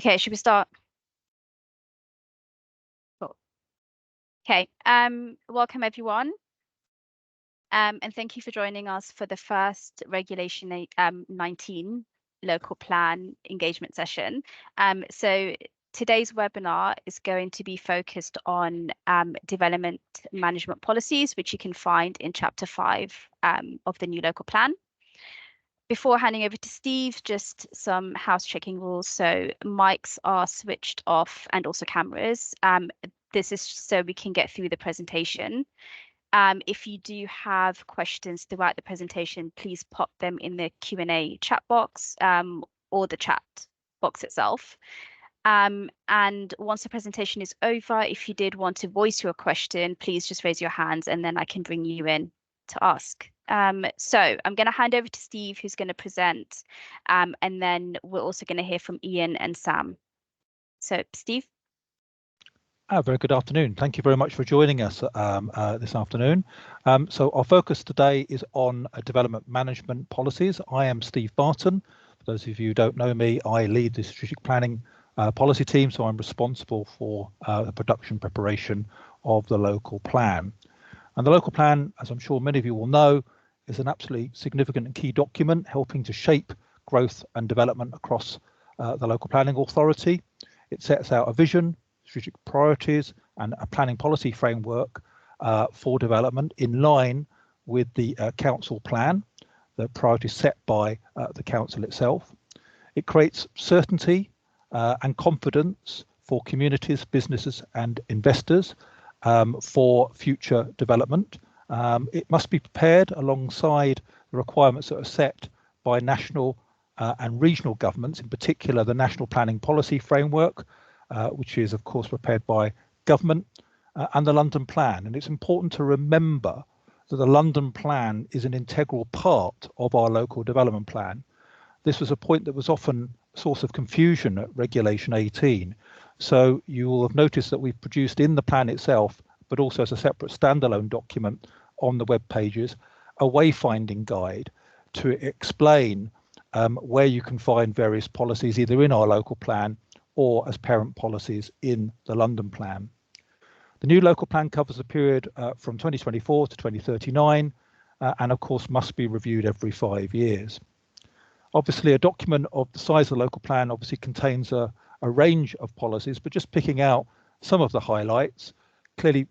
Okay, should we start? Cool. Okay, welcome everyone. And thank you for joining us for the first Regulation 19 local plan engagement session. So today's webinar is going to be focused on development management policies, which you can find in Chapter 5 of the new local plan. Before handing over to Steve, just some house checking rules. So mics are switched off and also cameras. This is so we can get through the presentation. If you do have questions throughout the presentation, please pop them in the Q&A chat box or the chat box itself. And once the presentation is over, if you did want to voice your question, please just raise your hands and then I can bring you in to ask. So I'm going to hand over to Steve, who's going to present, and then we're also going to hear from Ian and Sam. So Steve. Very good afternoon. Thank you very much for joining us this afternoon. So our focus today is on development management policies. I am Steve Barton. For those of you who don't know me, I lead the strategic planning policy team, so I'm responsible for the production preparation of the local plan. And the local plan, as I'm sure many of you will know, is an absolutely significant and key document helping to shape growth and development across the local planning authority. It sets out a vision, strategic priorities and a planning policy framework for development in line with the council plan, the priorities set by the council itself. It creates certainty and confidence for communities, businesses and investors for future development. It must be prepared alongside the requirements that are set by national and regional governments, in particular the National Planning Policy Framework, which is of course prepared by government, and the London Plan. And it's important to remember that the London Plan is an integral part of our local development plan. This was a point that was often a source of confusion at Regulation 18. So you will have noticed that we've produced in the plan itself, but also as a separate standalone document on the web pages, a wayfinding guide to explain where you can find various policies either in our local plan or as parent policies in the London Plan. The new local plan covers a period from 2024 to 2039 and of course must be reviewed every 5 years. Obviously a document of the size of the local plan obviously contains a range of policies, but just picking out some of the highlights, clearly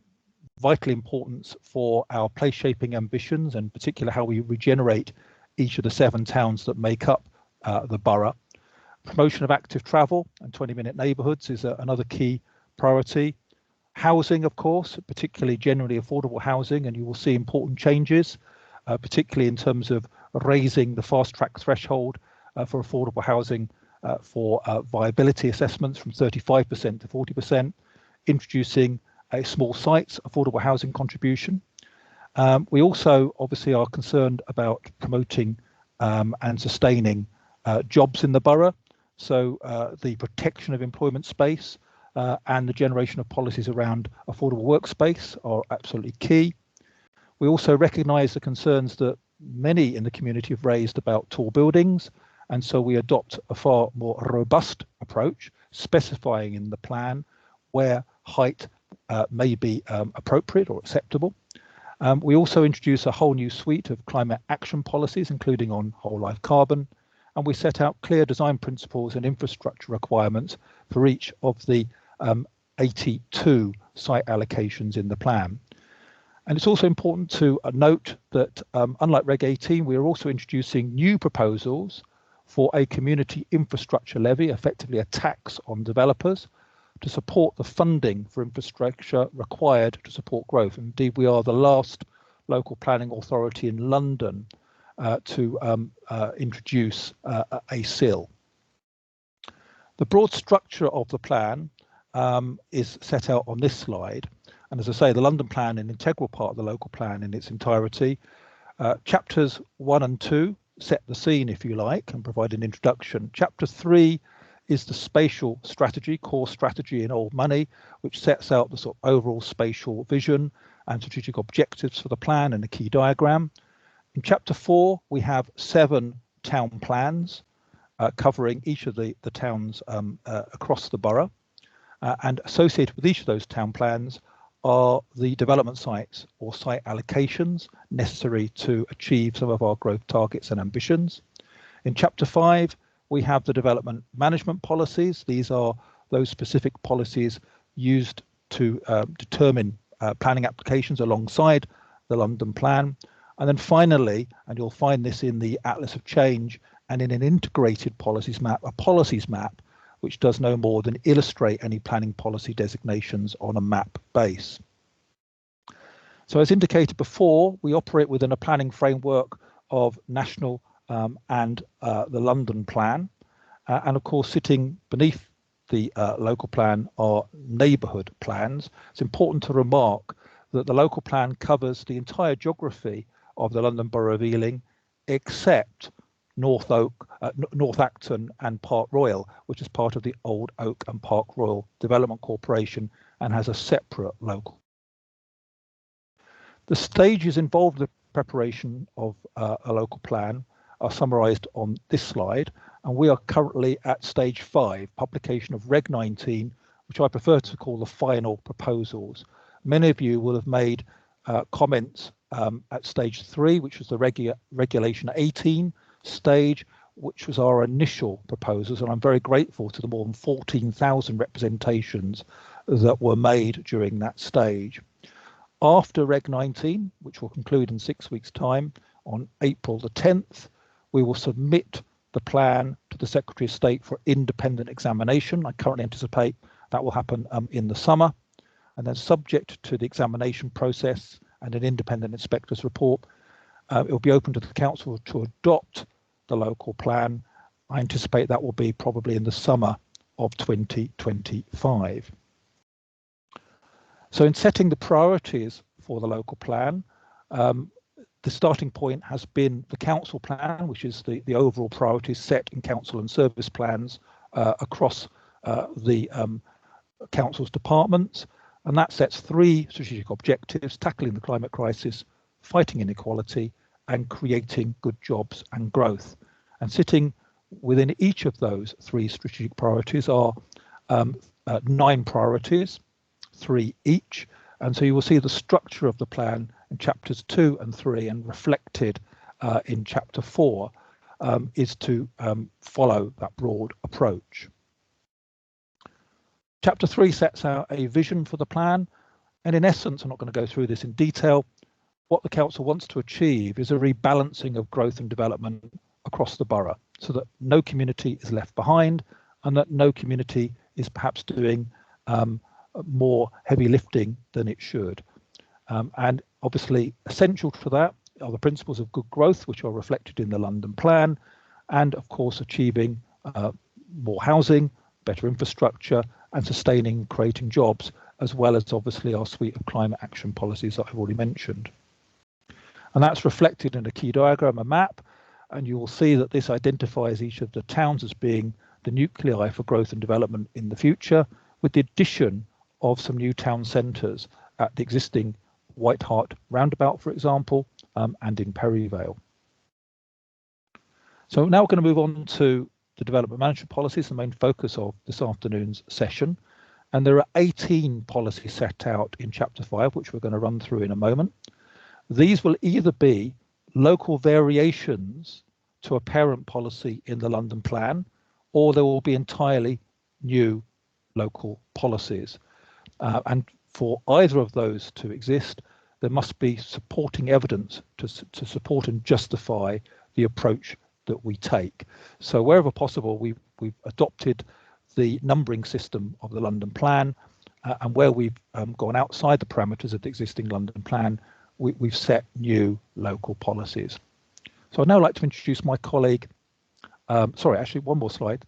vital importance for our place shaping ambitions and particularly how we regenerate each of the 7 towns that make up the borough. Promotion of active travel and 20-minute neighbourhoods is another key priority. Housing, of course, particularly generally affordable housing, and you will see important changes, particularly in terms of raising the fast track threshold for affordable housing for viability assessments from 35% to 40%, introducing a small sites affordable housing contribution. We also obviously are concerned about promoting and sustaining jobs in the borough. So the protection of employment space and the generation of policies around affordable workspace are absolutely key. We also recognise the concerns that many in the community have raised about tall buildings, and so we adopt a far more robust approach, specifying in the plan where height may be appropriate or acceptable. We also introduce a whole new suite of climate action policies, including on whole life carbon, and we set out clear design principles and infrastructure requirements for each of the 82 site allocations in the plan. And it's also important to note that unlike Reg 18, we are also introducing new proposals for a community infrastructure levy, effectively a tax on developers, to support the funding for infrastructure required to support growth. Indeed, we are the last local planning authority in London to introduce a CIL. The broad structure of the plan is set out on this slide. And as I say, the London Plan is an integral part of the local plan in its entirety. Chapters 1 and 2 set the scene, if you like, and provide an introduction. Chapter 3 is the spatial strategy, core strategy in old money, which sets out the sort of overall spatial vision and strategic objectives for the plan and a key diagram. In chapter 4, we have 7 town plans, covering each of the towns across the borough. And associated with each of those town plans are the development sites or site allocations necessary to achieve some of our growth targets and ambitions. In Chapter 5, we have the development management policies. These are those specific policies used to determine planning applications alongside the London Plan. And then finally, and you'll find this in the Atlas of Change and in an integrated policies map, a policies map, which does no more than illustrate any planning policy designations on a map base. So as indicated before, we operate within a planning framework of national and the London Plan. And of course, sitting beneath the local plan are neighbourhood plans. It's important to remark that the local plan covers the entire geography of the London Borough of Ealing, except North Acton and Park Royal, which is part of the Old Oak and Park Royal Development Corporation and has a separate local. The stages involved in the preparation of a local plan are summarised on this slide, and we are currently at stage 5, publication of Reg 19, which I prefer to call the final proposals. Many of you will have made comments at stage 3, which was the Regulation 18 stage, which was our initial proposals, and I'm very grateful to the more than 14,000 representations that were made during that stage. After Reg 19, which will conclude in 6 weeks' time, on April the 10th, we will submit the plan to the Secretary of State for independent examination. I currently anticipate that will happen in the summer, and then subject to the examination process and an independent inspector's report, it will be open to the council to adopt the local plan. I anticipate that will be probably in the summer of 2025. So in setting the priorities for the local plan, the starting point has been the council plan, which is the overall priorities set in council and service plans across the council's departments. And that sets 3 strategic objectives: tackling the climate crisis, fighting inequality, and creating good jobs and growth. And sitting within each of those 3 strategic priorities are 9 priorities, 3 each. And so you will see the structure of the plan in chapters 2 and 3, and reflected in chapter 4 is to follow that broad approach. Chapter 3 sets out a vision for the plan, and in essence, I'm not going to go through this in detail, what the council wants to achieve is a rebalancing of growth and development across the borough, so that no community is left behind and that no community is perhaps doing more heavy lifting than it should. And obviously essential for that are the principles of good growth, which are reflected in the London Plan, and of course achieving more housing, better infrastructure, and sustaining and creating jobs, as well as obviously our suite of climate action policies that I've already mentioned. And that's reflected in a key diagram, a map, and you will see that this identifies each of the towns as being the nuclei for growth and development in the future, with the addition of some new town centres at the existing White Hart roundabout, for example, and in Perivale. So now we're going to move on to the development management policies, the main focus of this afternoon's session. And there are 18 policies set out in chapter 5, which we're going to run through in a moment. These will either be local variations to a parent policy in the London Plan, or there will be entirely new local policies. And for either of those to exist, there must be supporting evidence to support and justify the approach that we take. So wherever possible, we've adopted the numbering system of the London Plan, and where we've gone outside the parameters of the existing London Plan, we've set new local policies. So I'd now like to introduce my colleague, sorry, actually one more slide,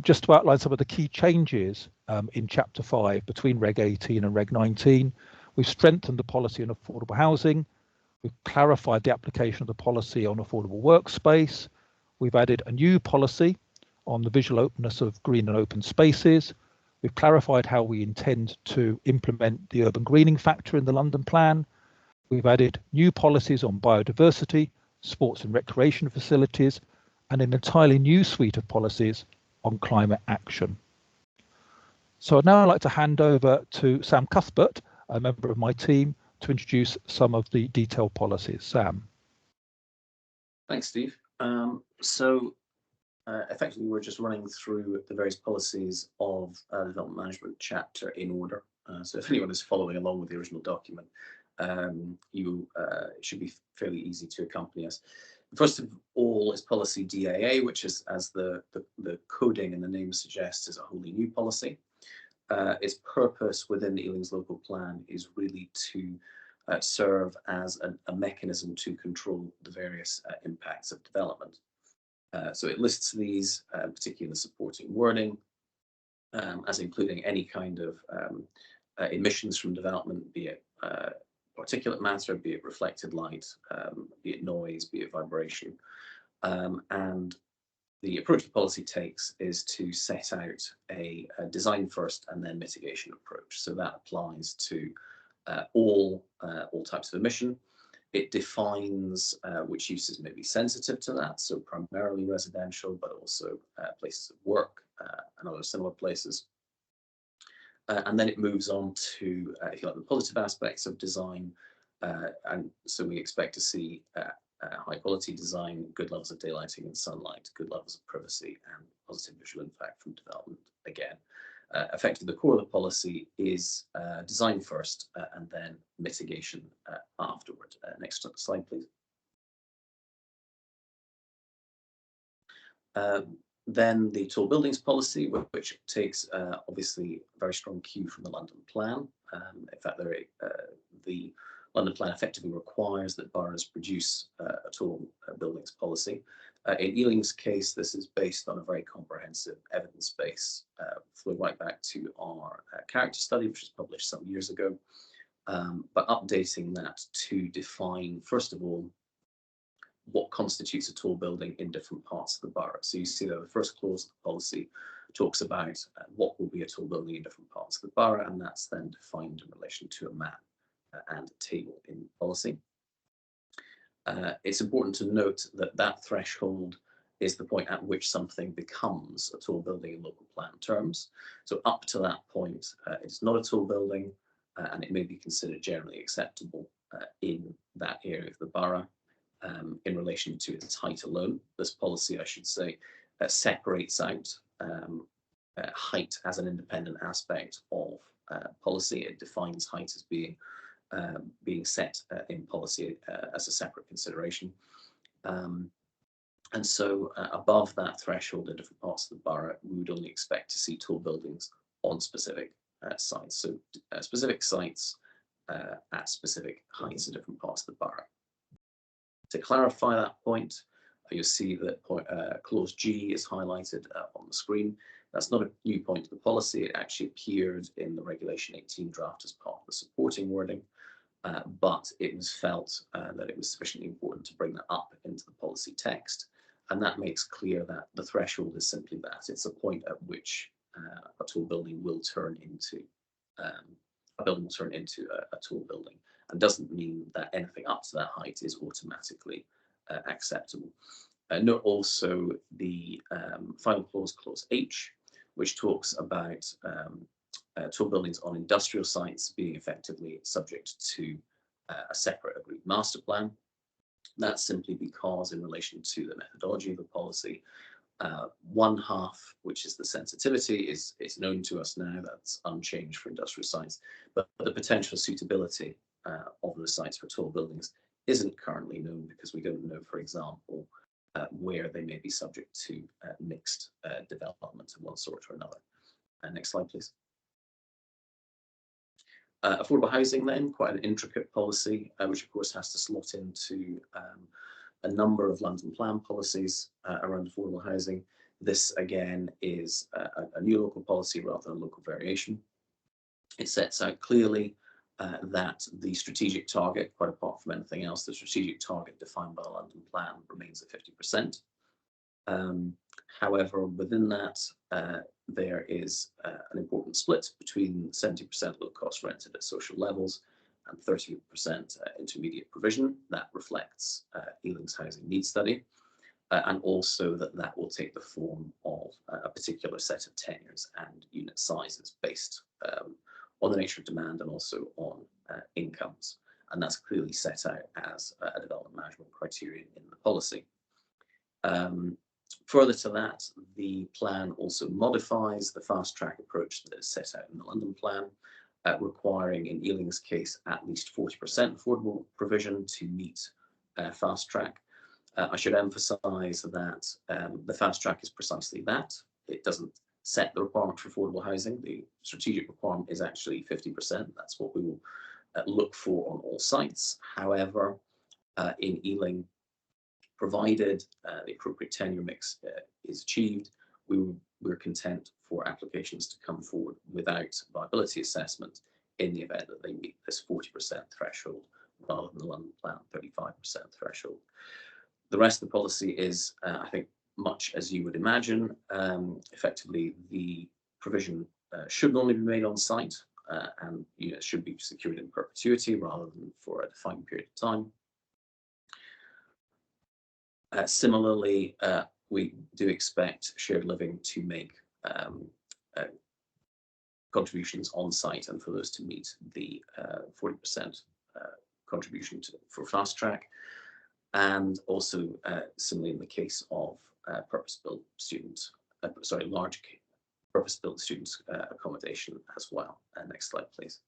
just to outline some of the key changes in Chapter 5 between Reg 18 and Reg 19. We've strengthened the policy on affordable housing. We've clarified the application of the policy on affordable workspace. We've added a new policy on the visual openness of green and open spaces. We've clarified how we intend to implement the urban greening factor in the London Plan. We've added new policies on biodiversity, sports and recreation facilities, and an entirely new suite of policies on climate action. So I'd now like to hand over to Sam Cuthbert, a member of my team, to introduce some of the detailed policies. Sam. Thanks, Steve. Effectively, we're just running through the various policies of the development management chapter in order. So if anyone is following along with the original document, it should be fairly easy to accompany us. First of all is policy DAA, which is, as the coding and the name suggests, is a wholly new policy. Its purpose within the Ealing's local plan is really to serve as a mechanism to control the various impacts of development. So it lists these, particularly in the supporting wording, as including any kind of emissions from development, be it particulate matter, be it reflected light, be it noise, be it vibration. And the approach the policy takes is to set out a design first and then mitigation approach. So that applies to all types of emission. It defines which uses may be sensitive to that, so primarily residential, but also places of work and other similar places. And then it moves on to, if you like, the positive aspects of design. And so we expect to see high quality design, good levels of daylighting and sunlight, good levels of privacy, and positive visual impact from development again. Effectively, the core of the policy is design first and then mitigation afterward. Next slide, please. Then the tall buildings policy, which takes obviously a very strong cue from the London Plan. In fact, the London Plan effectively requires that boroughs produce a tall buildings policy. In Ealing's case, this is based on a very comprehensive evidence base, flow right back to our character study, which was published some years ago, but updating that to define, first of all, what constitutes a tall building in different parts of the borough. So you see that the first clause of the policy talks about what will be a tall building in different parts of the borough, and that's then defined in relation to a map and a table in policy. It's important to note that that threshold is the point at which something becomes a tall building in local plan terms. So up to that point, it's not a tall building, and it may be considered generally acceptable in that area of the borough. In relation to its height alone. This policy, I should say, separates out height as an independent aspect of policy. It defines height as being set in policy as a separate consideration. And so above that threshold in different parts of the borough, we would only expect to see tall buildings on specific sites. So specific sites at specific heights in different parts of the borough. To clarify that point, you'll see that clause G is highlighted on the screen. That's not a new point to the policy. It actually appeared in the Regulation 18 draft as part of the supporting wording, but it was felt that it was sufficiently important to bring that up into the policy text. And that makes clear that the threshold is simply that. It's a point at which a tall building will turn into a tall building, and doesn't mean that anything up to that height is automatically acceptable. Note also the final clause, clause H, which talks about tall buildings on industrial sites being effectively subject to a separate agreed master plan. That's simply because in relation to the methodology of the policy, one half, which is the sensitivity, is known to us now. That's unchanged for industrial sites, but the potential suitability of the sites for tall buildings isn't currently known, because we don't know, for example, where they may be subject to mixed development of one sort or another. Next slide, please. Affordable housing then, quite an intricate policy, which of course has to slot into a number of London Plan policies around affordable housing. This again is a new local policy rather than a local variation. It sets out clearly that the strategic target, quite apart from anything else, the strategic target defined by the London Plan remains at 50%. However, within that, there is an important split between 70% low cost rented at social levels and 30% intermediate provision. That reflects Ealing's housing needs study. and also that will take the form of a particular set of tenures and unit sizes based on the nature of demand and also on incomes. And that's clearly set out as a development management criterion in the policy. Further to that, the plan also modifies the fast track approach that is set out in the London plan, requiring, in Ealing's case, at least 40% affordable provision to meet fast track. I should emphasise that the fast track is precisely that. It doesn't set the requirement for affordable housing. The strategic requirement is actually 50%. That's what we will look for on all sites. However, in Ealing, provided the appropriate tenure mix is achieved, we're content for applications to come forward without viability assessment in the event that they meet this 40% threshold rather than the London Plan 35% threshold. The rest of the policy is, I think, much as you would imagine. Effectively, the provision should normally be made on site and units should be secured in perpetuity rather than for a defined period of time. Similarly, we do expect shared living to make contributions on site and for those to meet the 40% contribution for fast track. And also similarly in the case of purpose-built students, large purpose-built students accommodation as well. Next slide, please.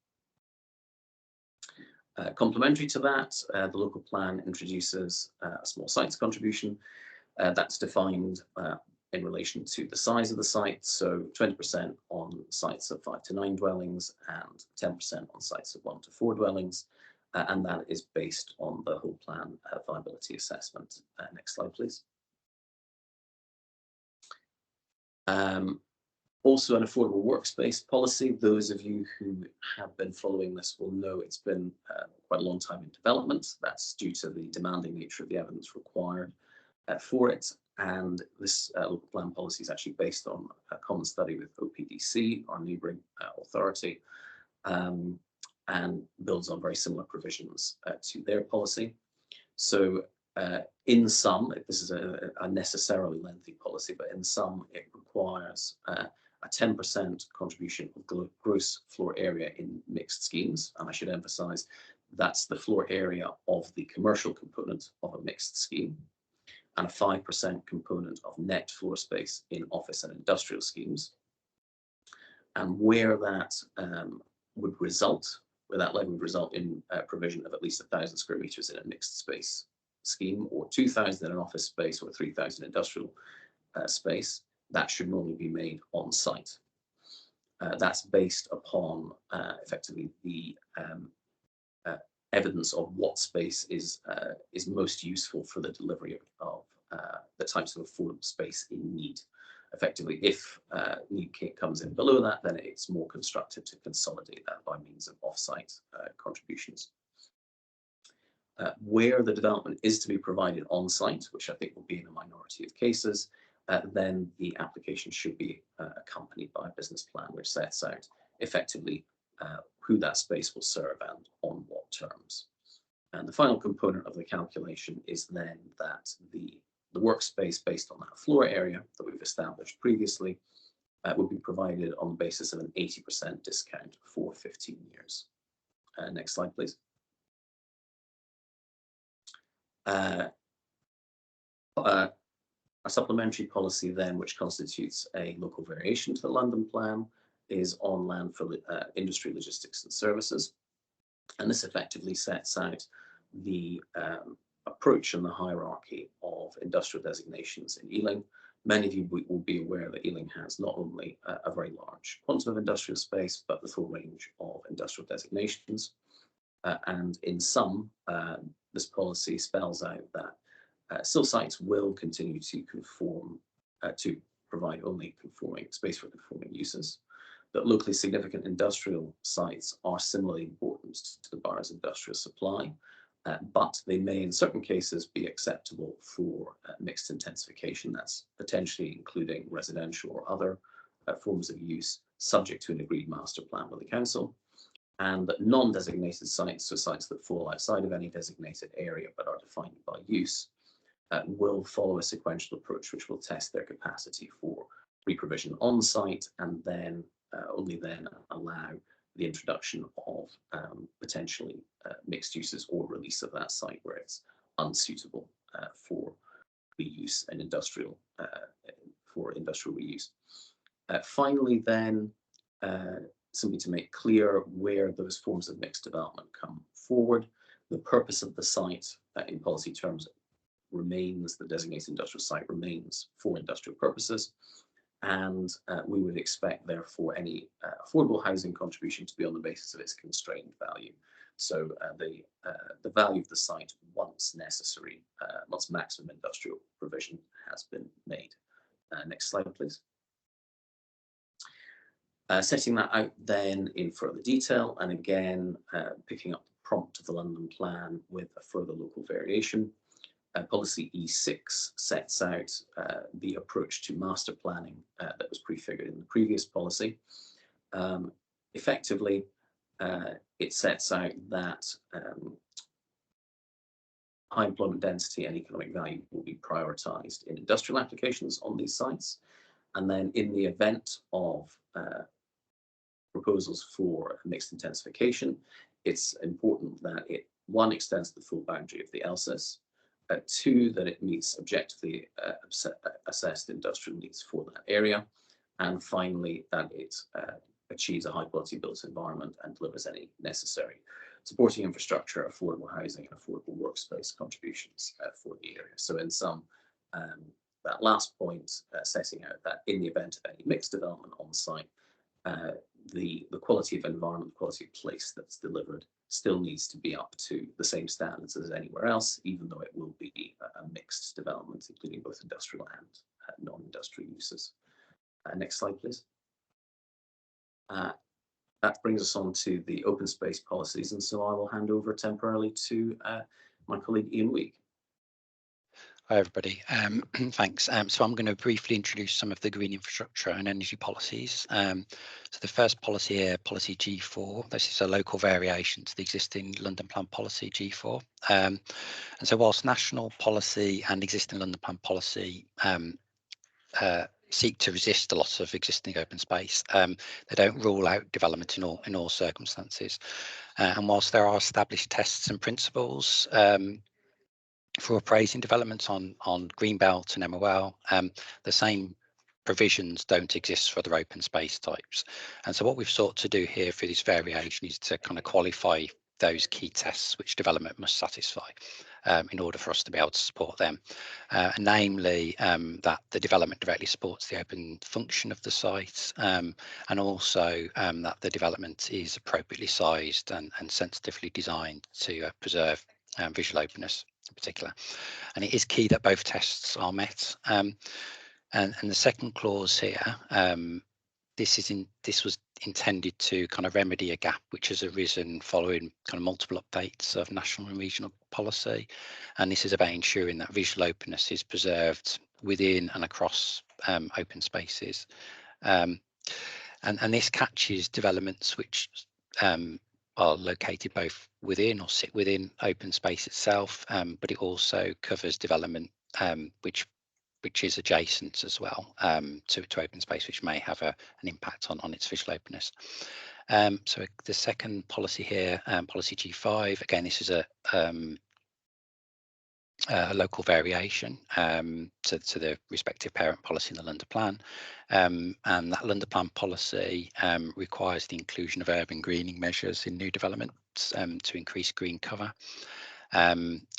Complementary to that, the local plan introduces a small sites contribution that's defined in relation to the size of the site. So 20% on sites of 5 to 9 dwellings and 10% on sites of 1 to 4 dwellings. And that is based on the whole plan viability assessment. Next slide, please. Also an affordable workspace policy. Those of you who have been following this will know it's been quite a long time in development. That's due to the demanding nature of the evidence required for it. And this local plan policy is actually based on a common study with OPDC, our neighbouring authority, and builds on very similar provisions to their policy. So in sum, this is a necessarily lengthy policy, but in sum, it requires a 10% contribution of gross floor area in mixed schemes. And I should emphasise that's the floor area of the commercial component of a mixed scheme, and a 5% component of net floor space in office and industrial schemes. And where that would result, where that level would result in provision of at least 1,000 square metres in a mixed space scheme, or 2,000 in an office space, or 3,000 industrial space, that should normally be made on site. That's based upon effectively the evidence of what space is most useful for the delivery of the types of affordable space in need. Effectively, if need comes in below that, then it's more constructive to consolidate that by means of off-site contributions. Where the development is to be provided on-site, which I think will be in a minority of cases, then the application should be accompanied by a business plan which sets out effectively who that space will serve and on what terms. And the final component of the calculation is then that the workspace based on that floor area that we've established previously will be provided on the basis of an 80% discount for 15 years. Next slide, please. A supplementary policy then, which constitutes a local variation to the London plan, is on land for industry, logistics and services. And this effectively sets out the approach and the hierarchy of industrial designations in Ealing. Many of you will be aware that Ealing has not only a very large quantum of industrial space, but the full range of industrial designations. And in sum, this policy spells out that still sites will continue to conform to provide only conforming space for conforming uses, that locally significant industrial sites are similarly important to the borough's industrial supply, but they may in certain cases be acceptable for mixed intensification. That's potentially including residential or other forms of use subject to an agreed master plan with the council. And that non-designated sites, so sites that fall outside of any designated area but are defined by use, will follow a sequential approach which will test their capacity for pre-provision on site, and then only then allow the introduction of potentially mixed uses or release of that site where it's unsuitable for reuse and industrial reuse. Finally, then, simply to make clear where those forms of mixed development come forward, the purpose of the site in policy terms remains, the designated industrial site remains for industrial purposes, and we would expect therefore any affordable housing contribution to be on the basis of its constrained value. So the value of the site once necessary, once maximum industrial provision has been made. Next slide, please. Setting that out then in further detail, and again picking up the prompt of the London Plan with a further local variation. Policy E6 sets out the approach to master planning that was prefigured in the previous policy. Effectively, it sets out that high employment density and economic value will be prioritised in industrial applications on these sites. And then in the event of proposals for mixed intensification, it's important that it, one, extends the full boundary of the LSIS, two, that it meets objectively assessed industrial needs for that area, and finally, that it achieves a high quality built environment and delivers any necessary supporting infrastructure, affordable housing, and affordable workspace contributions for the area. So in sum, that last point, setting out that in the event of any mixed development on site, the quality of environment, quality of place that's delivered still needs to be up to the same standards as anywhere else, even though it will be a mixed development, including both industrial and non-industrial uses. Next slide, please. That brings us on to the open space policies, and so I will hand over temporarily to my colleague Ian Week. Hi everybody, thanks. So I'm going to briefly introduce some of the green infrastructure and energy policies. So the first policy here, policy G4, this is a local variation to the existing London Plan policy G4. And so whilst national policy and existing London Plan policy seek to resist a lot of existing open space, they don't rule out development in all circumstances. And whilst there are established tests and principles for appraising developments on Greenbelt and MOL, the same provisions don't exist for other open space types. And so what we've sought to do here for this variation is to kind of qualify those key tests which development must satisfy in order for us to be able to support them, namely that the development directly supports the open function of the site, and also that the development is appropriately sized and sensitively designed to preserve visual openness in particular. And it is key that both tests are met. And the second clause here, this was intended to kind of remedy a gap which has arisen following kind of multiple updates of national and regional policy, and this is about ensuring that visual openness is preserved within and across open spaces, and this catches developments which are located both within or sit within open space itself, but it also covers development which is adjacent as well to open space, which may have an impact on its visual openness. So the second policy here, policy G5, again, this is a local variation to the respective parent policy in the London Plan, and that London Plan policy requires the inclusion of urban greening measures in new developments to increase green cover.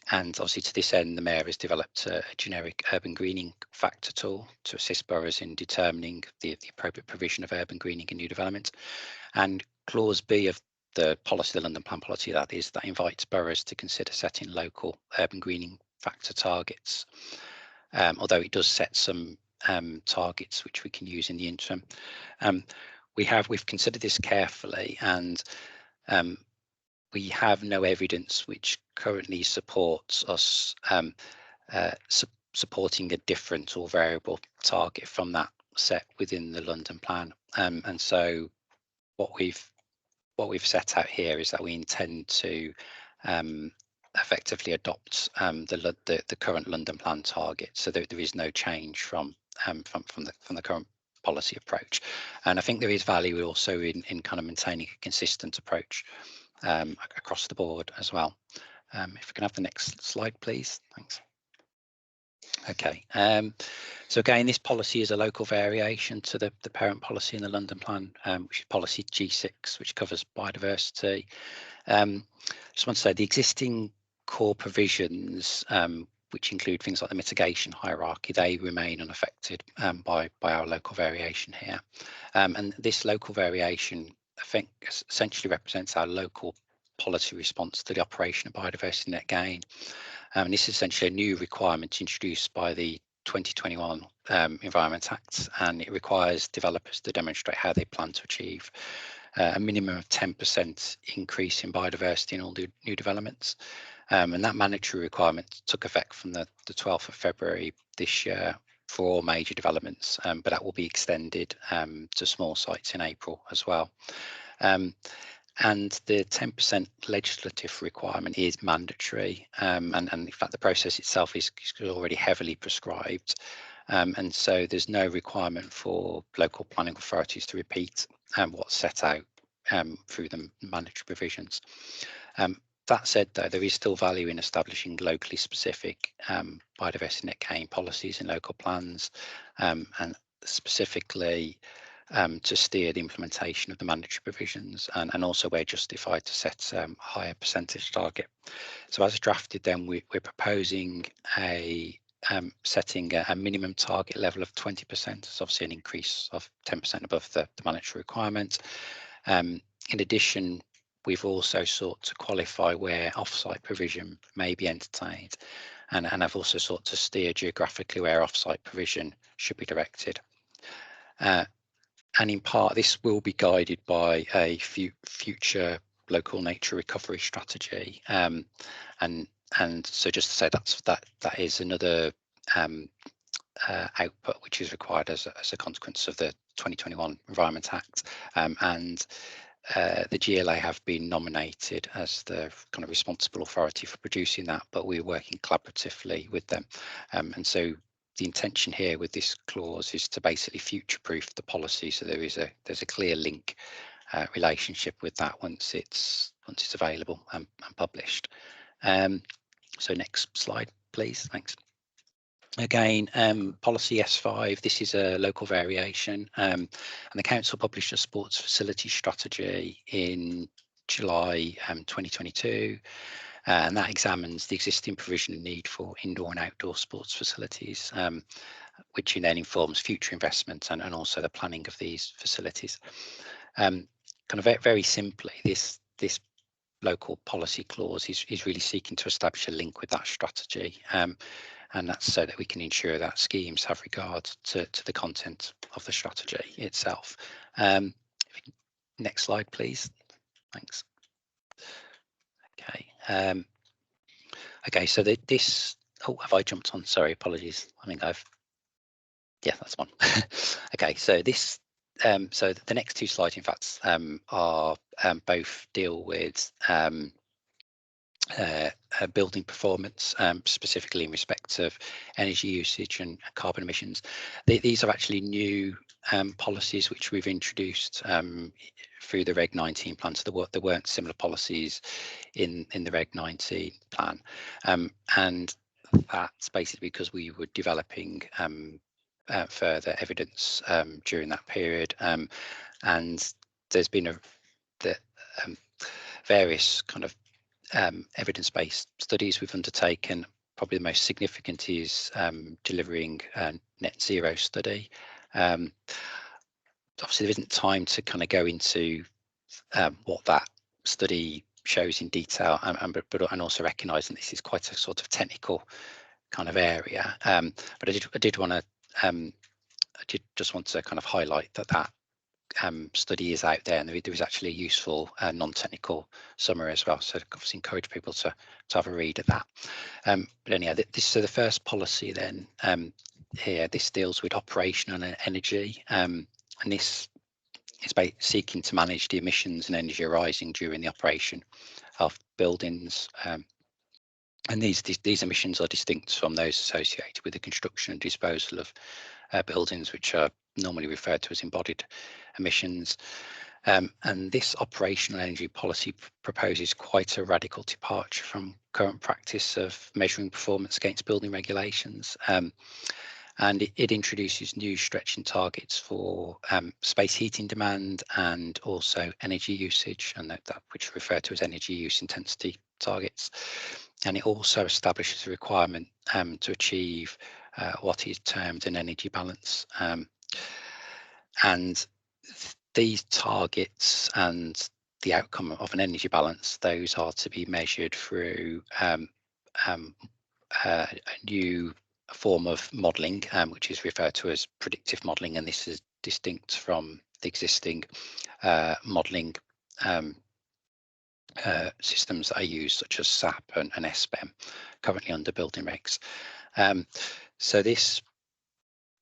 And obviously to this end, the Mayor has developed a generic urban greening factor tool to assist boroughs in determining the appropriate provision of urban greening in new development. And clause B of the policy, the London Plan policy, that invites boroughs to consider setting local urban greening factor targets, although it does set some targets which we can use in the interim. We've considered this carefully, and we have no evidence which currently supports us supporting a different or variable target from that set within the London Plan. And so what we've set out here is that we intend to effectively adopts the current London Plan target, so there is no change from the current policy approach. And I think there is value also in kind of maintaining a consistent approach across the board as well. If we can have the next slide, please. Thanks. Okay, so again, this policy is a local variation to the parent policy in the London Plan, which is policy G6, which covers biodiversity. Just want to say the existing core provisions, which include things like the mitigation hierarchy, they remain unaffected by our local variation here. And this local variation, I think, essentially represents our local policy response to the operation of biodiversity net gain. And this is essentially a new requirement introduced by the 2021 Environment Act, and it requires developers to demonstrate how they plan to achieve a minimum of 10% increase in biodiversity in all the new developments. And that mandatory requirement took effect from the 12th of February this year for all major developments, but that will be extended to small sites in April as well. And the 10% legislative requirement is mandatory, and in fact the process itself is already heavily prescribed, and so there's no requirement for local planning authorities to repeat what's set out through the mandatory provisions. That said, though, there is still value in establishing locally specific biodiversity net gain policies in local plans, and specifically to steer the implementation of the mandatory provisions, and also where justified to set a higher percentage target. So as drafted, then we're proposing setting a minimum target level of 20%. It's obviously an increase of 10% above the mandatory requirement. In addition, we've also sought to qualify where off-site provision may be entertained, and I've also sought to steer geographically where off-site provision should be directed. And in part, this will be guided by a future local nature recovery strategy. And so just to say that is another output which is required as a consequence of the 2021 Environment Act. And the GLA have been nominated as the kind of responsible authority for producing that, but we're working collaboratively with them. And so the intention here with this clause is to basically future-proof the policy, so there's a clear link relationship with that once it's available and published. So next slide, please. Thanks. Again, policy S5, this is a local variation, and the council published a sports facility strategy in July 2022, and that examines the existing provision and need for indoor and outdoor sports facilities, which then informs future investment and also the planning of these facilities. Kind of very simply, this local policy clause is really seeking to establish a link with that strategy, and that's so that we can ensure that schemes have regard to the content of the strategy itself. Next slide, please. Thanks. Okay. Okay, so this, oh, have I jumped on? Sorry, apologies. I think yeah, that's one. Okay, so this, so the next two slides, in fact, are both deal with building performance, specifically in respect of energy usage and carbon emissions. These are actually new policies which we've introduced through the Reg 19 plan. So there weren't similar policies in the Reg 19 plan, and that's basically because we were developing further evidence during that period, and there's been various kind of evidence-based studies we've undertaken. Probably the most significant is delivering a net zero study. Obviously, there isn't time to kind of go into what that study shows in detail, and also recognise that this is quite a sort of technical kind of area. But I did want to just want to kind of highlight that study is out there, and there is actually a useful non-technical summary as well, so obviously encourage people to have a read of that. But anyhow, so the first policy then here, this deals with operational energy, and this is by seeking to manage the emissions and energy arising during the operation of buildings, And these emissions are distinct from those associated with the construction and disposal of buildings, which are normally referred to as embodied emissions. And this operational energy policy proposes quite a radical departure from current practice of measuring performance against building regulations. And it introduces new stretching targets for space heating demand and also energy usage, and that which are referred to as energy use intensity targets. And it also establishes a requirement to achieve what is termed an energy balance. And these targets and the outcome of an energy balance, those are to be measured through a new form of modelling, which is referred to as predictive modelling, and this is distinct from the existing modelling systems that are used, such as SAP and SBEM, currently under building regs. So this,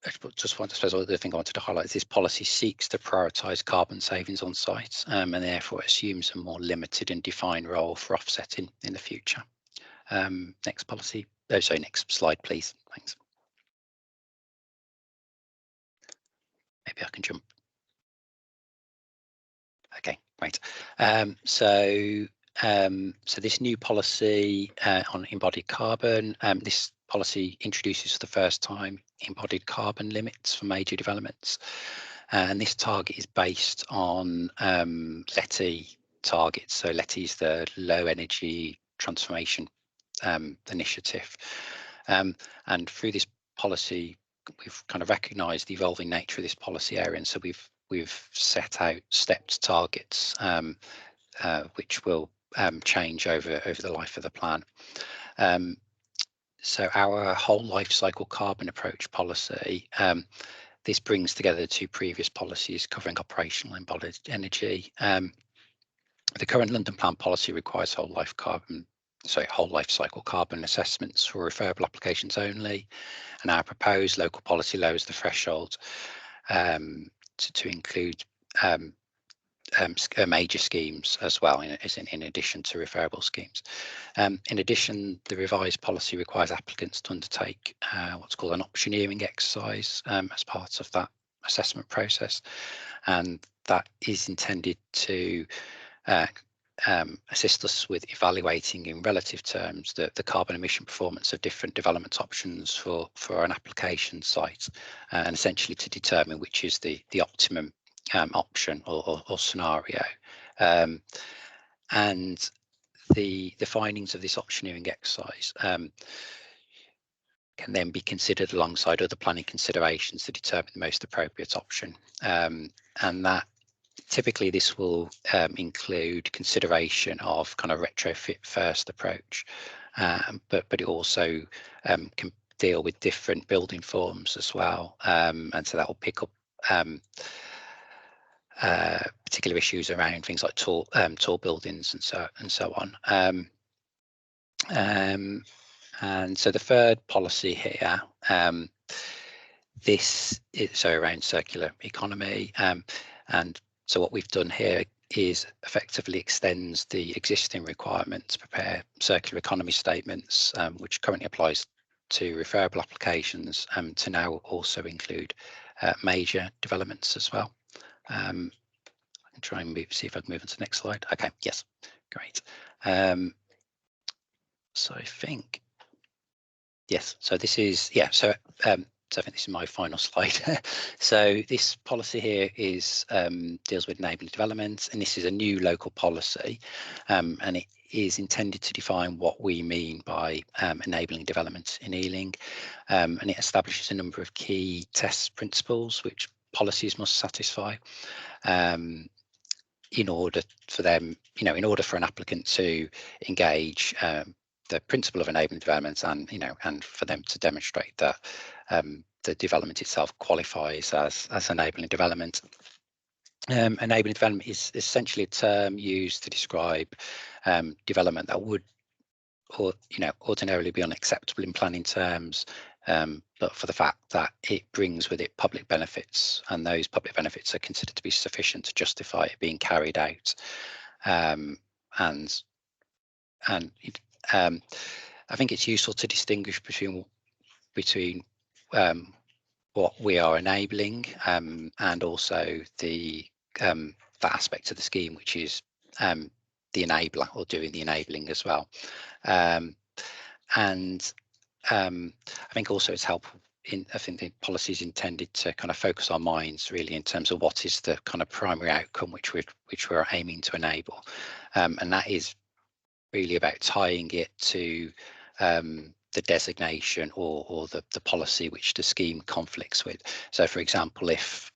I suppose the other thing I wanted to highlight is this policy seeks to prioritise carbon savings on site, and therefore assumes a more limited and defined role for offsetting in the future. Next policy, sorry, next slide, please. Thanks. Maybe I can jump. Okay, great. So this new policy on embodied carbon, this policy introduces for the first time embodied carbon limits for major developments, and this target is based on LETI targets. So LETI is the Low Energy Transformation Initiative, and through this policy, we've kind of recognised the evolving nature of this policy area, and so we've set out stepped targets which will change over the life of the plan. So our whole life cycle carbon approach policy, this brings together the two previous policies covering operational embodied energy. The current London Plan policy requires whole life cycle carbon assessments for referable applications only, and our proposed local policy lowers the threshold to include major schemes as well, in addition to referable schemes. In addition, the revised policy requires applicants to undertake what's called an optioneering exercise as part of that assessment process, and that is intended to assist us with evaluating in relative terms the carbon emission performance of different development options for an application site, and essentially to determine which is the optimum option or scenario. And the findings of this optioneering exercise can then be considered alongside other planning considerations to determine the most appropriate option, and that typically this will include consideration of kind of retrofit first approach, but it also can deal with different building forms as well, and so that will pick up particular issues around things like tall buildings and so on. And so the third policy here, this is around circular economy, and so what we've done here is effectively extends the existing requirement to prepare circular economy statements, which currently applies to referable applications, to now also include major developments as well. I can try and see if I can move on to the next slide. Okay, yes, great. So I think, yes, so this is, yeah, so I think this is my final slide. So this policy here is deals with enabling development, and this is a new local policy, and it is intended to define what we mean by enabling development in Ealing, and it establishes a number of key test principles which policies must satisfy in order for them, in order for an applicant to engage the principle of enabling development, and and for them to demonstrate that the development itself qualifies as enabling development. Enabling development is essentially a term used to describe development that would, ordinarily be unacceptable in planning terms, but for the fact that it brings with it public benefits, and those public benefits are considered to be sufficient to justify it being carried out. I think it's useful to distinguish between what we are enabling and also the that aspect of the scheme, which is the enabler, or doing the enabling as well. And I think also it's helpful I think the policy is intended to kind of focus our minds really in terms of what is the kind of primary outcome which we're aiming to enable, and that is really about tying it to the designation or the policy which the scheme conflicts with. So, for example, if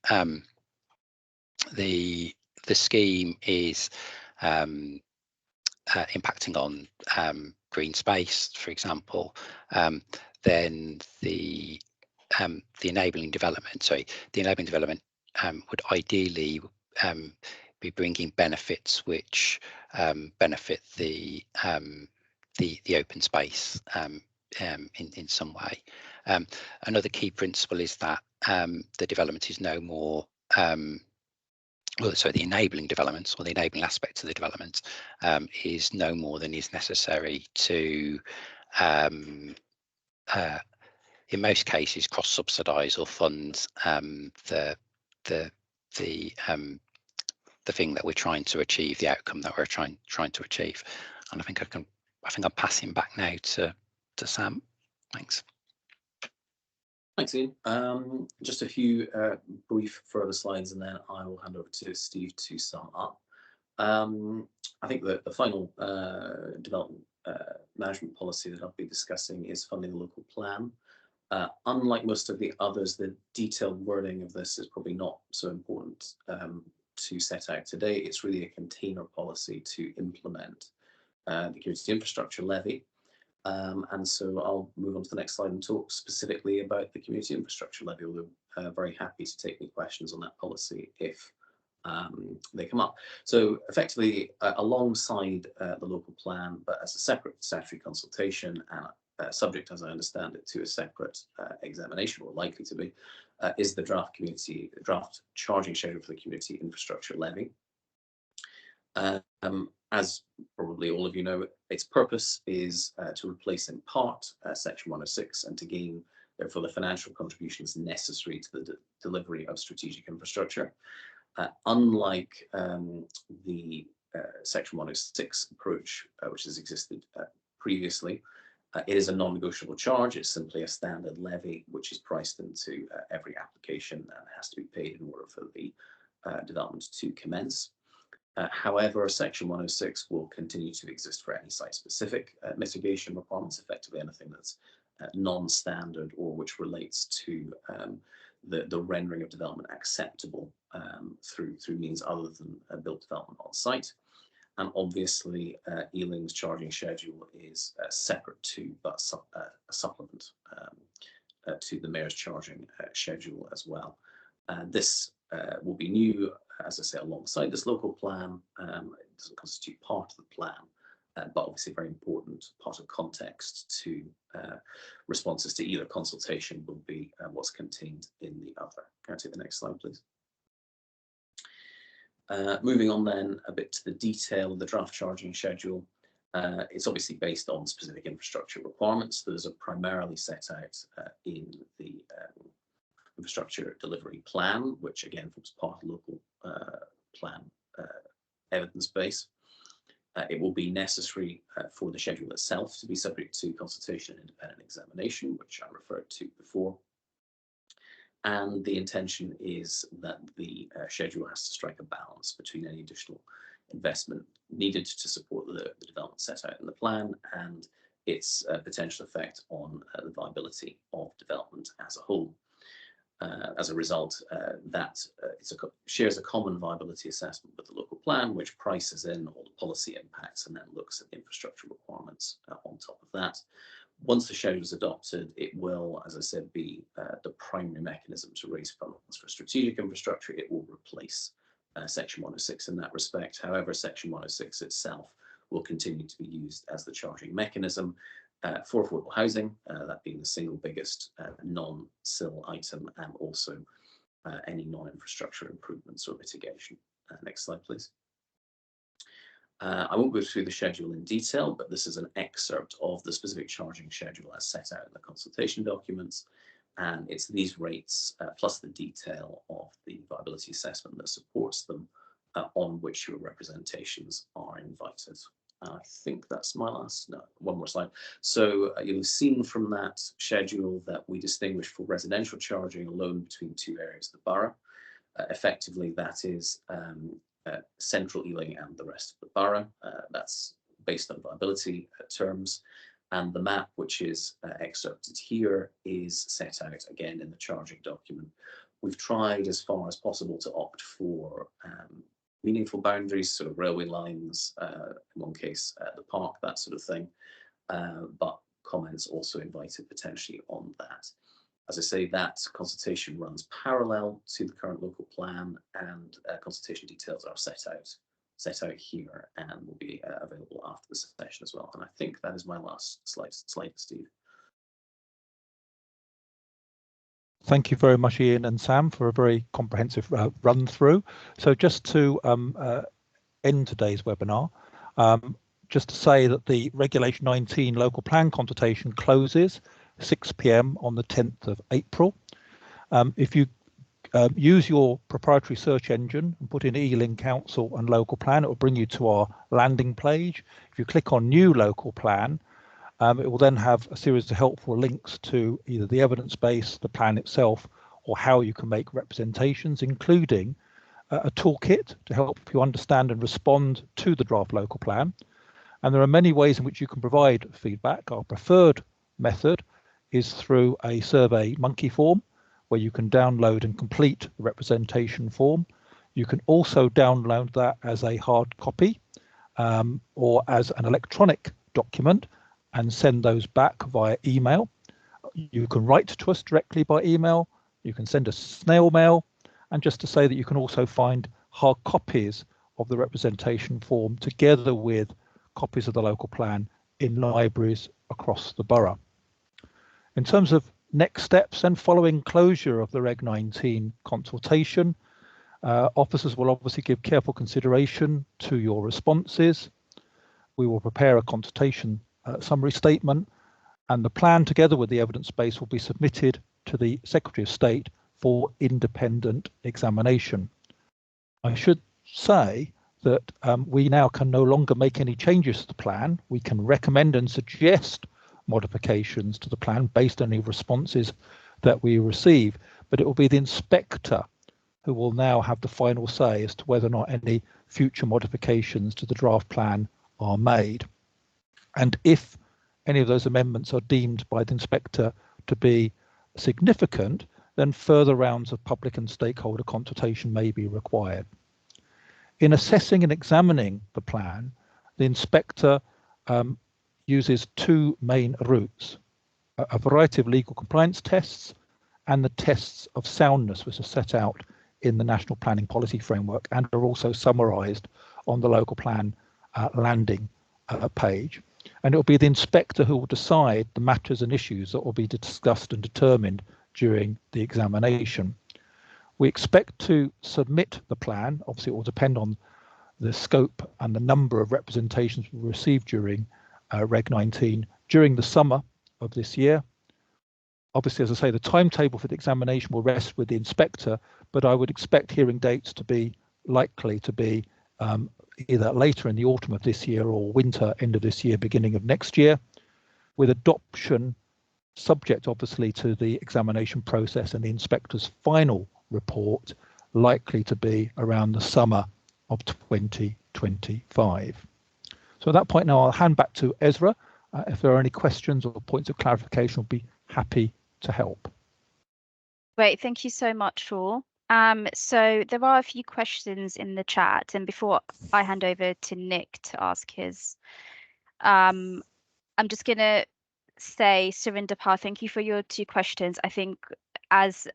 the scheme is impacting on green space, for example, then the enabling development, would ideally be bringing benefits which benefit the open space in some way. Another key principle is that the development is no more the enabling developments, or the enabling aspect of the development, is no more than is necessary to in most cases cross-subsidise or fund the thing that we're trying to achieve, the outcome that we're trying to achieve. And I think I'm passing back now to Sam. Thanks. Thanks, Ian. Just a few brief further slides, and then I will hand over to Steve to sum up. I think that the final development management policy that I'll be discussing is funding the local plan. Unlike most of the others, the detailed wording of this is probably not so important to set out today. It's really a container policy to implement the Community Infrastructure Levy. And so I'll move on to the next slide and talk specifically about the Community Infrastructure Levy, although very happy to take any questions on that policy if they come up. So effectively, alongside the local plan, but as a separate statutory consultation and subject, as I understand it, to a separate examination, or likely to be, is the draft charging schedule for the Community Infrastructure Levy. As probably all of you know, its purpose is to replace in part Section 106 and to gain, therefore, the financial contributions necessary to the delivery of strategic infrastructure. Unlike the Section 106 approach, which has existed previously, it is a non-negotiable charge. It's simply a standard levy which is priced into every application and has to be paid in order for the development to commence. However, Section 106 will continue to exist for any site-specific mitigation requirements, effectively anything that's non-standard or which relates to the rendering of development acceptable through means other than built development on site. And obviously, Ealing's charging schedule is separate to, but a supplement to the Mayor's charging schedule as well. This will be new, as I say, alongside this local plan. It doesn't constitute part of the plan, but obviously a very important part of context to responses to either consultation will be what's contained in the other. Can I take the next slide, please? Moving on then a bit to the detail of the draft charging schedule. It's obviously based on specific infrastructure requirements. Those are primarily set out in the infrastructure delivery plan, which again forms part of the local plan evidence base. It will be necessary for the schedule itself to be subject to consultation and independent examination, which I referred to before. And the intention is that the schedule has to strike a balance between any additional investment needed to support the development set out in the plan and its potential effect on the viability of development as a whole. As a result, that shares a common viability assessment with the local plan, which prices in all the policy impacts and then looks at the infrastructure requirements on top of that. Once the schedule is adopted, it will, as I said, be the primary mechanism to raise funds for strategic infrastructure. It will replace Section 106 in that respect. However, Section 106 itself will continue to be used as the charging mechanism for affordable housing, that being the single biggest non-SIL item, and also any non-infrastructure improvements or mitigation. Next slide, please. I won't go through the schedule in detail, but this is an excerpt of the specific charging schedule as set out in the consultation documents. And it's these rates plus the detail of the viability assessment that supports them on which your representations are invited. I think that's my last, no, one more slide. So you'll have seen from that schedule that we distinguish for residential charging alone between two areas of the borough. Effectively, that is central Ealing and the rest of the borough. That's based on viability terms. And the map, which is excerpted here, is set out again in the charging document. We've tried as far as possible to opt for meaningful boundaries, sort of railway lines, in one case the park, that sort of thing, but comments also invited potentially on that. As I say, that consultation runs parallel to the current local plan, and consultation details are set out here and will be available after the session as well. And I think that is my last slide, Steve. Thank you very much, Ian and Sam, for a very comprehensive run through. So just to end today's webinar, just to say that the Regulation 19 local plan consultation closes 6 p.m. on the 10th of April. If you use your proprietary search engine and put in Ealing Council and local plan, it will bring you to our landing page. If you click on new local plan, it will then have a series of helpful links to either the evidence base, the plan itself, or how you can make representations, including a toolkit to help you understand and respond to the draft local plan. And there are many ways in which you can provide feedback. Our preferred method is through a Survey Monkey form, where you can download and complete the representation form. You can also download that as a hard copy or as an electronic document and send those back via email. You can write to us directly by email. You can send us snail mail. And just to say that you can also find hard copies of the representation form together with copies of the local plan in libraries across the borough. In terms of next steps, and following closure of the Reg 19 consultation, officers will obviously give careful consideration to your responses. We will prepare a consultation summary statement, and the plan together with the evidence base will be submitted to the Secretary of State for independent examination. I should say that we now can no longer make any changes to the plan. We can recommend and suggest modifications to the plan based on any responses that we receive, but it will be the inspector who will now have the final say as to whether or not any future modifications to the draft plan are made. And if any of those amendments are deemed by the inspector to be significant, then further rounds of public and stakeholder consultation may be required. In assessing and examining the plan, the inspector uses two main routes, a variety of legal compliance tests and the tests of soundness, which are set out in the National Planning Policy Framework and are also summarised on the local plan landing page. And it will be the inspector who will decide the matters and issues that will be discussed and determined during the examination. We expect to submit the plan. Obviously, it will depend on the scope and the number of representations we receive during Reg 19 during the summer of this year. Obviously, as I say, the timetable for the examination will rest with the inspector, but I would expect hearing dates to be likely to be either later in the autumn of this year or winter, end of this year, beginning of next year, with adoption subject obviously to the examination process and the inspector's final report likely to be around the summer of 2025. So at that point now I'll hand back to Ezra. If there are any questions or points of clarification, I'll be happy to help. Great, thank you so much, Shaw. So there are a few questions in the chat, and before I hand over to Nick to ask his, I'm just going to say, Surinder Par, thank you for your two questions. I think as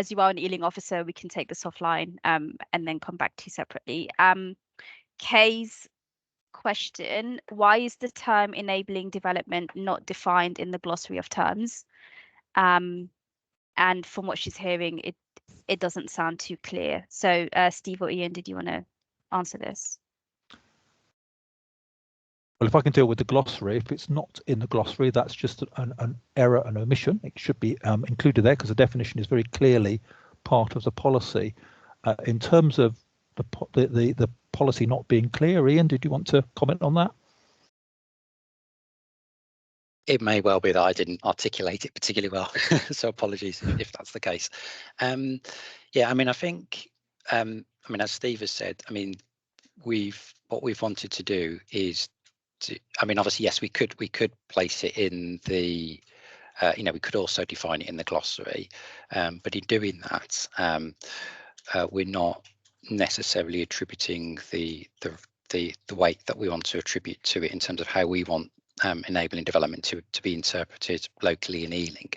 you are an Ealing officer, we can take this offline and then come back to you separately. Kay's question, why is the term enabling development not defined in the glossary of terms? And from what she's hearing, it doesn't sound too clear. So Steve or Ian, did you want to answer this? Well, if I can deal with the glossary, if it's not in the glossary, that's just an error, an omission. It should be included there because the definition is very clearly part of the policy. In terms of the policy not being clear, Ian, did you want to comment on that? It may well be that I didn't articulate it particularly well, so apologies if that's the case. Yeah, I mean, I think, I mean, as Steve has said, I mean, what we've wanted to do is to, I mean, obviously, yes, we could place it in the, you know, we could also define it in the glossary, but in doing that, we're not necessarily attributing the weight that we want to attribute to it in terms of how we want enabling development to be interpreted locally in Ealing,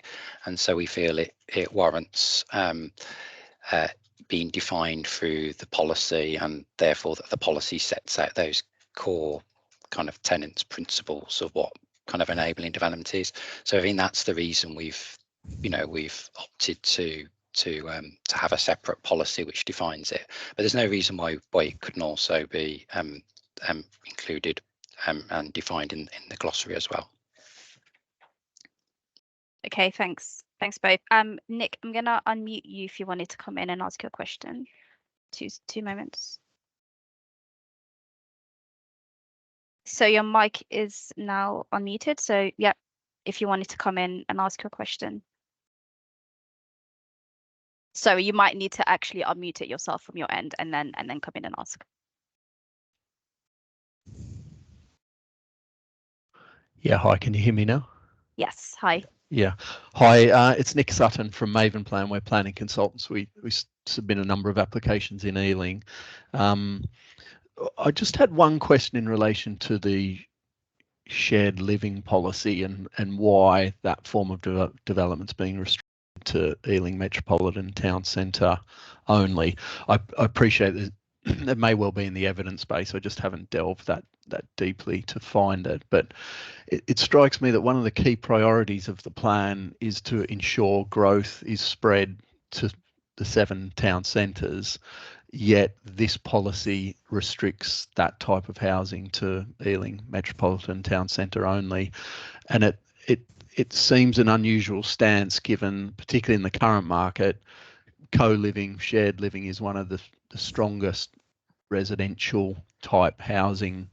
and so we feel it warrants being defined through the policy, and therefore that the policy sets out those core kind of tenets, principles of what kind of enabling development is. So I think that's the reason we've opted to have a separate policy which defines it, but there's no reason why it couldn't also be included and defined in the glossary as well. Okay, thanks both. Nick, I'm gonna unmute you if you wanted to come in and ask your question. Two moments. So your mic is now unmuted, so yeah, if you wanted to come in and ask your question. So you might need to actually unmute it yourself from your end and then come in and ask. Yeah, hi, can you hear me now? Yes, hi. Yeah, hi, it's Nick Sutton from Maven Plan. We're planning consultants. We submit a number of applications in Ealing. I just had one question in relation to the shared living policy and why that form of development's being restricted to Ealing Metropolitan Town Centre only. I appreciate that it may well be in the evidence base. I just haven't delved that deeply to find it, but it strikes me that one of the key priorities of the plan is to ensure growth is spread to the 7 town centres, yet this policy restricts that type of housing to Ealing Metropolitan Town Centre only, and it seems an unusual stance given, particularly in the current market, co-living, shared living is one of the strongest residential type housing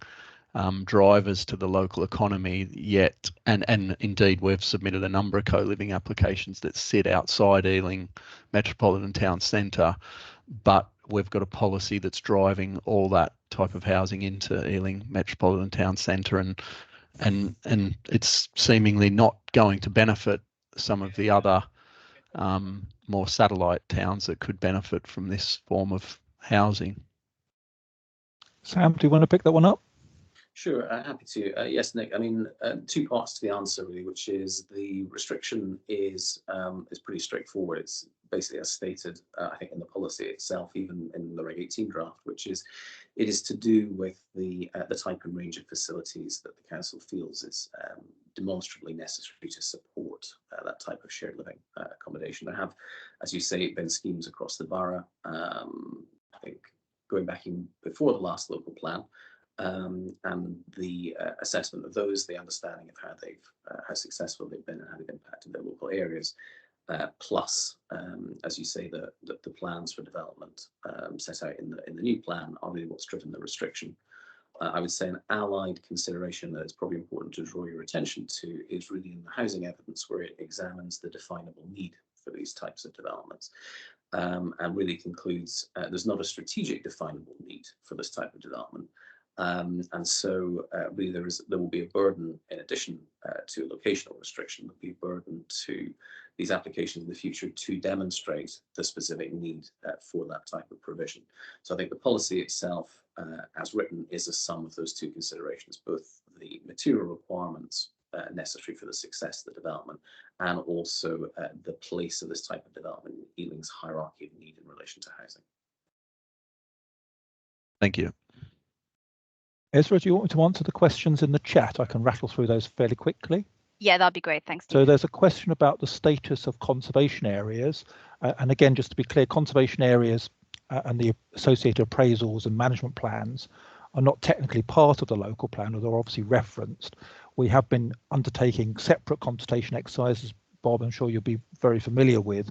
drivers to the local economy, yet and indeed we've submitted a number of co-living applications that sit outside Ealing Metropolitan Town Centre, but we've got a policy that's driving all that type of housing into Ealing Metropolitan Town Centre, and it's seemingly not going to benefit some of the other more satellite towns that could benefit from this form of housing. Sam, do you want to pick that one up? Sure, happy to. Yes, Nick. I mean, 2 parts to the answer really, which is the restriction is pretty straightforward. It's basically as stated, I think, in the policy itself, even in the Reg 18 draft, which is it is to do with the type and range of facilities that the council feels is demonstrably necessary to support that type of shared living accommodation. There have, as you say, been schemes across the borough. I think going back in before the last local plan. And the assessment of those, the understanding of how successful they've been and how they've impacted their local areas, plus, as you say, the plans for development set out in the new plan are really what's driven the restriction. I would say an allied consideration that it's probably important to draw your attention to is really in the housing evidence, where it examines the definable need for these types of developments. And really concludes there's not a strategic definable need for this type of development. And so really there will be a burden in addition to a locational restriction. There'll be a burden to these applications in the future to demonstrate the specific need for that type of provision. So I think the policy itself, as written, is a sum of those 2 considerations, both the material requirements necessary for the success of the development and also the place of this type of development in Ealing's hierarchy of need in relation to housing. Thank you. Ezra, do you want me to answer the questions in the chat? I can rattle through those fairly quickly. Yeah, that'd be great. Thanks, Steve. So there's a question about the status of conservation areas. And again, just to be clear, conservation areas and the associated appraisals and management plans are not technically part of the local plan, although obviously referenced. We have been undertaking separate consultation exercises, Bob, I'm sure you'll be very familiar with,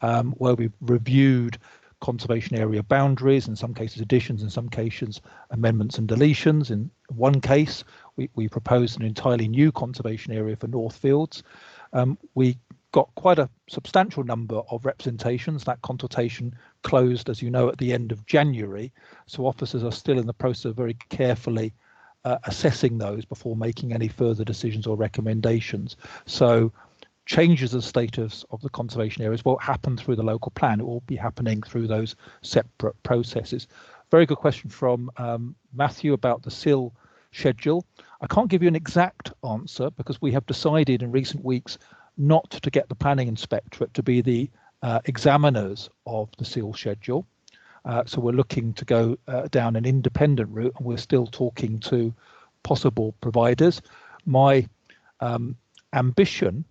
where we've reviewed conservation area boundaries, in some cases additions, in some cases amendments and deletions. In one case, we proposed an entirely new conservation area for Northfields. We got quite a substantial number of representations. That consultation closed, as you know, at the end of January. So officers are still in the process of very carefully assessing those before making any further decisions or recommendations. So changes of status of the conservation areas won't happen through the local plan. It will be happening through those separate processes. Very good question from Matthew about the SIL schedule. I can't give you an exact answer because we have decided in recent weeks not to get the planning inspectorate to be the examiners of the SIL schedule. So we're looking to go down an independent route, and we're still talking to possible providers. My ambition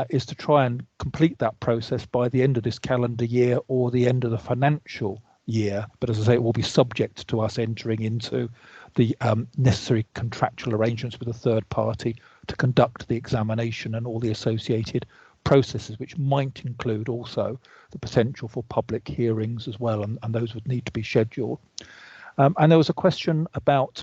is to try and complete that process by the end of this calendar year or the end of the financial year. But as I say, it will be subject to us entering into the necessary contractual arrangements with a third party to conduct the examination and all the associated processes, which might include also the potential for public hearings as well, and those would need to be scheduled. And there was a question about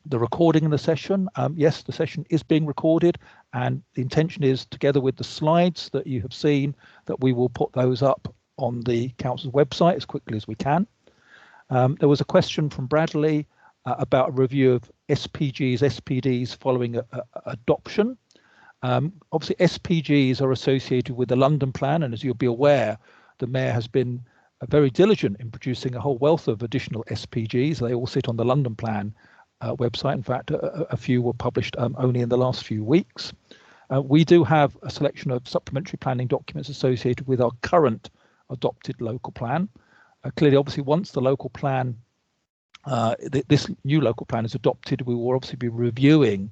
the recording of the session. Yes, the session is being recorded, and the intention is, together with the slides that you have seen, that we will put those up on the council's website as quickly as we can. There was a question from Bradley about a review of SPGs, SPDs following adoption. Obviously, SPGs are associated with the London Plan, and as you'll be aware, the Mayor has been very diligent in producing a whole wealth of additional SPGs. They all sit on the London Plan website. In fact, a few were published only in the last few weeks. We do have a selection of supplementary planning documents associated with our current adopted local plan. Clearly, obviously, once the local plan, this new local plan is adopted, we will obviously be reviewing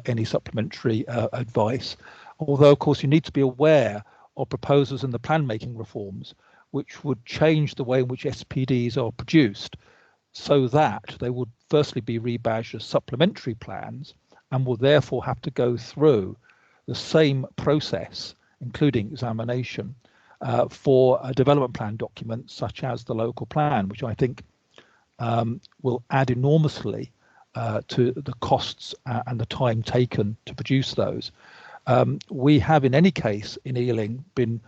any supplementary advice. Although, of course, you need to be aware of proposals in the plan making reforms, which would change the way in which SPDs are produced, so that they would firstly be rebadged as supplementary plans and will therefore have to go through the same process, including examination, for a development plan document such as the local plan, which I think will add enormously to the costs and the time taken to produce those. We have, in any case, in Ealing, been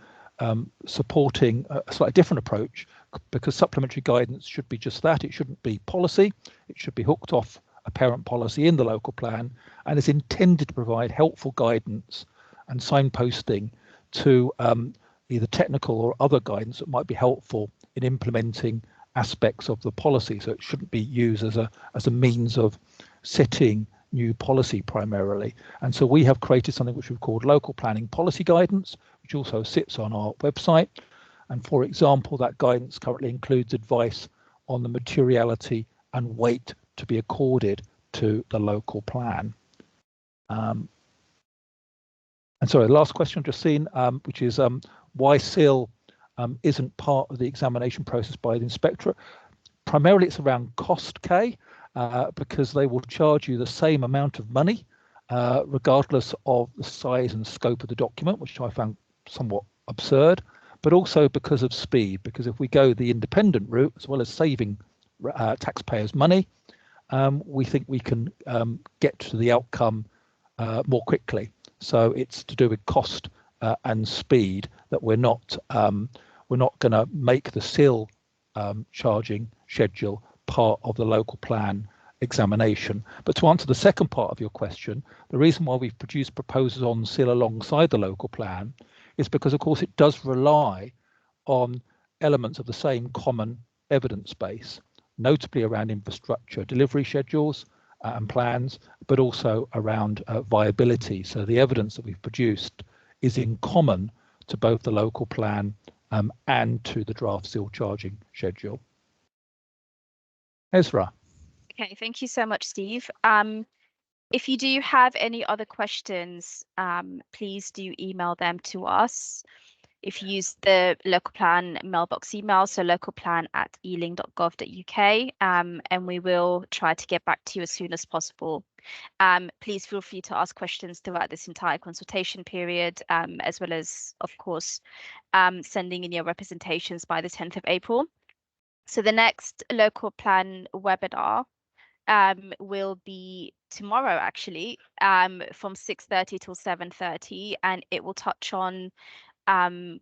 supporting a slightly different approach, because supplementary guidance should be just that. It shouldn't be policy. It should be hooked off a parent policy in the local plan, and is intended to provide helpful guidance and signposting to either technical or other guidance that might be helpful in implementing aspects of the policy. So it shouldn't be used as a means of setting new policy primarily. And so we have created something which we've called local planning policy guidance, which also sits on our website. And for example, that guidance currently includes advice on the materiality and weight to be accorded to the local plan. And sorry, the last question I've just seen, which is why SIL isn't part of the examination process by the inspectorate. Primarily it's around cost, Kay, because they will charge you the same amount of money regardless of the size and scope of the document, which I found somewhat absurd, but also because of speed, because if we go the independent route, as well as saving taxpayers money, we think we can get to the outcome more quickly. So it's to do with cost and speed that we're not going to make the SIL charging schedule part of the local plan examination. But to answer the second part of your question, the reason why we've produced proposals on SIL alongside the local plan is because, of course, it does rely on elements of the same common evidence base, notably around infrastructure delivery schedules and plans, but also around viability. So the evidence that we've produced is in common to both the local plan and to the draft SIL charging schedule. Ezra. Okay, thank you so much, Steve. If you do have any other questions, please do email them to us. if you use the local plan mailbox email, so localplan@ealing.gov.uk, and we will try to get back to you as soon as possible. Please feel free to ask questions throughout this entire consultation period, as well as, of course, sending in your representations by the 10th of April. So the next local plan webinar will be tomorrow, actually, from 6:30 till 7:30, and it will touch on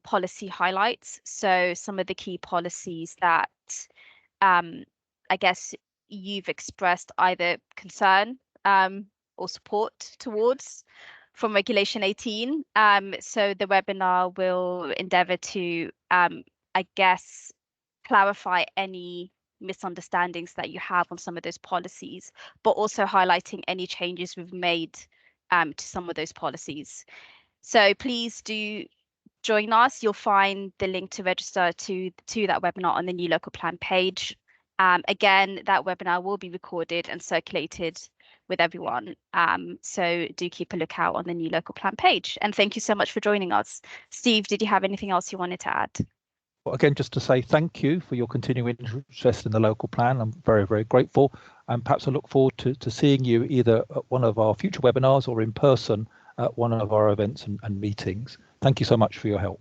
policy highlights. So some of the key policies that I guess you've expressed either concern or support towards from Regulation 18. So the webinar will endeavour to, I guess, clarify any misunderstandings that you have on some of those policies, but also highlighting any changes we've made to some of those policies. So please do join us. You'll find the link to register to that webinar on the new local plan page. Again, that webinar will be recorded and circulated with everyone. So do keep a lookout on the new local plan page. And thank you so much for joining us. Steve, did you have anything else you wanted to add? Well, again, just to say thank you for your continuing interest in the local plan. I'm very, very grateful. And perhaps I look forward to seeing you either at one of our future webinars or in person at one of our events and meetings. Thank you so much for your help.